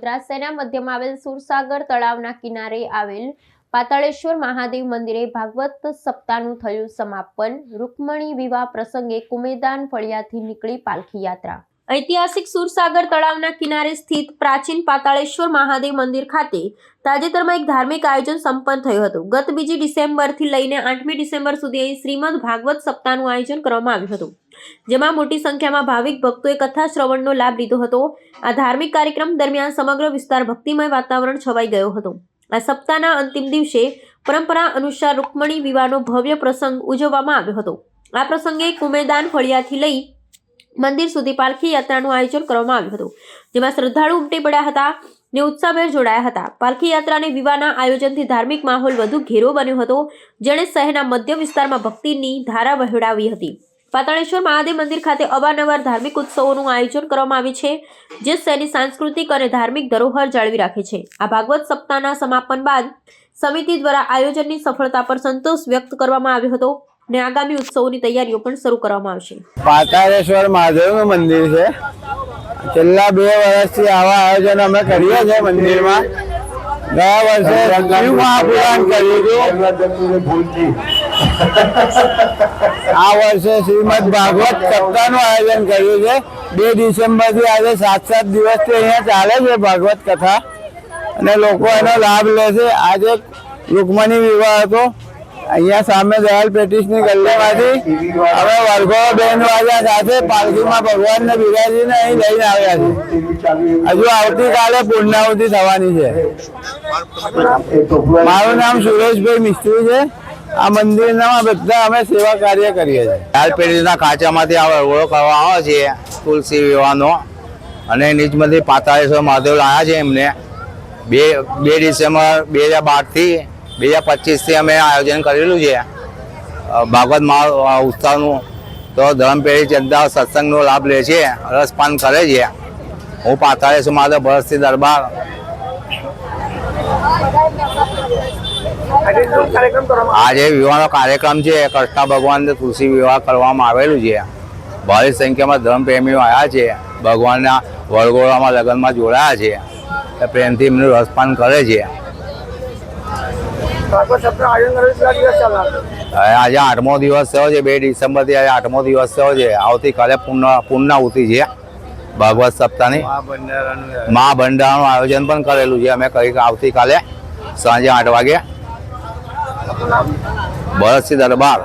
મોજરાસેના મધ્યમાં આવેલ સુરસાગર તળાવના કિનારે આવેલ પાતાળેશ્વર મહાદેવ મંદિરે ભાગવત સપ્તાહનું થયું સમાપન। રૂકમણી વિવાહ પ્રસંગે કુમેદાન ફળિયાથી નીકળી પાલખી યાત્રા। ઐતિહાસિક સુરસાગર તળાવના કિનારે સ્થિત પ્રાચીન પાતાળેશ્વર મહાદેવ મંદિર ખાતે તાજેતરમાં એક ધાર્મિક આયોજન સંપન્ન થયું હતું। ગત 2 ડિસેમ્બરથી લઈને 8મી ડિસેમ્બર સુધી અહીં શ્રીમદ ભાગવત સપ્તાહનું આયોજન કરવામાં આવ્યું હતું, જેમાં મોટી સંખ્યામાં ભાવિક ભક્તોએ કથા શ્રવણનો લાભ લીધો હતો। આ ધાર્મિક કાર્યક્રમ દરમિયાન સમગ્ર વિસ્તાર ભક્તિમય વાતાવરણ છવાઈ ગયો હતો। આ સપ્તાહના અંતિમ દિવસે પરંપરા અનુસાર રૂકમણી વિવાહનો ભવ્ય પ્રસંગ ઉજવવામાં આવ્યો હતો। આ પ્રસંગે કુમેદાન ફળિયાથી લઈ મંદિર સુધી પાલખી યાત્રાનું આયોજન કરવામાં આવ્યું હતું, જેમાં શ્રદ્ધાળુ ઉમટી પડ્યા હતા ને ઉત્સાહભેર જોડાયા હતા। પાલખી યાત્રાને વિવાહના આયોજનથી ધાર્મિક માહોલ વધુ ઘેરો બન્યો હતો, જેણે શહેરના મધ્ય વિસ્તારમાં ભક્તિની ધારા વહેવડાવી હતી। પાતાળેશ્વર મહાદેવ મંદિર ખાતે અવારનવાર ધાર્મિક ઉત્સવોનું આયોજન કરવામાં આવે છે, જે શહેરની સાંસ્કૃતિક અને ધાર્મિક ધરોહર જાળવી રાખે છે। આ ભાગવત સપ્તાહના સમાપન બાદ સમિતિ દ્વારા આયોજનની સફળતા પર સંતોષ વ્યક્ત કરવામાં આવ્યો હતો ને આગામી ઉત્સવોની તૈયારીઓ પણ શરૂ કરવામાં આવશે। પાતાળેશ્વર મહાદેવનું મંદિર છે। છેલ્લા 2 વર્ષથી આવા આયોજન અમે કરીએ છીએ મંદિરમાં। ગયા વર્ષે શિવ મહાપુરાણ કર્યું હતું, આ વર્ષે શ્રીમદ ભાગવત સપ્તાહનું આયોજન કર્યું છે। 2 ડિસેમ્બરથી આજે 7 દિવસથી અહીંયા ચાલે છે ભાગવત કથા અને લોકો એનો લાભ લે છે। આજે રૂકમણી વિવાહ હતો। અહીંયા સામે દયાલ પેટીસની ગલ્લીમાંથી અમે વરઘોડો બેન વાજા સાથે પાલખીમાં ભગવાનને બિરાજીને અહીં લઈને આવ્યા છે। હજુ આવતીકાલે પૂર્ણાહુતિ થવાની છે। મારું નામ સુરેશભાઈ મિસ્ત્રી છે। આ મંદિરના બધા અમે સેવા કાર્ય કરીએ છીએ। દયાલ પેટીસના ખાંચામાંથી આ વરઘોડો કરવામાં આવે છે તુલસી વિવાહનો, અને નીચમાંથી પાતાળેશ્વર મહાદેવ લાવ્યા છે એમને 2 ડિસેમ્બર 2012થી 2025થી અમે આયોજન કરેલું છે ભાગવત મહા ઉત્સવનું। તો ધર્મપેઢી જનતા સત્સંગનો લાભ લે છે, રસપાન કરે છે। હું પાતાળેશ્વર મહાદેવ ભરતસિંહ દરબાર। આજે વિવાહનો કાર્યક્રમ છે, કૃષ્ણ ભગવાનને તુલસી વિવાહ કરવામાં આવેલું છે। ભારી સંખ્યામાં ધર્મપ્રેમીઓ આવ્યા છે, ભગવાનના વરઘોડામાં લગ્નમાં જોડાયા છે, પ્રેમથી એમનું રસપાન કરે છે। આજે 8મો દિવસ થયો છે। 2 ડિસેમ્બરથી આજે 8મો દિવસ થયો છે। આવતીકાલે પૂર્ણાહુતિ છે ભાગવત સપ્તાહની। મહાભંડારનું આયોજન પણ કરેલું છે અમે આવતીકાલે સાંજે 8 વાગે। ભરતસિંહ દરબાર।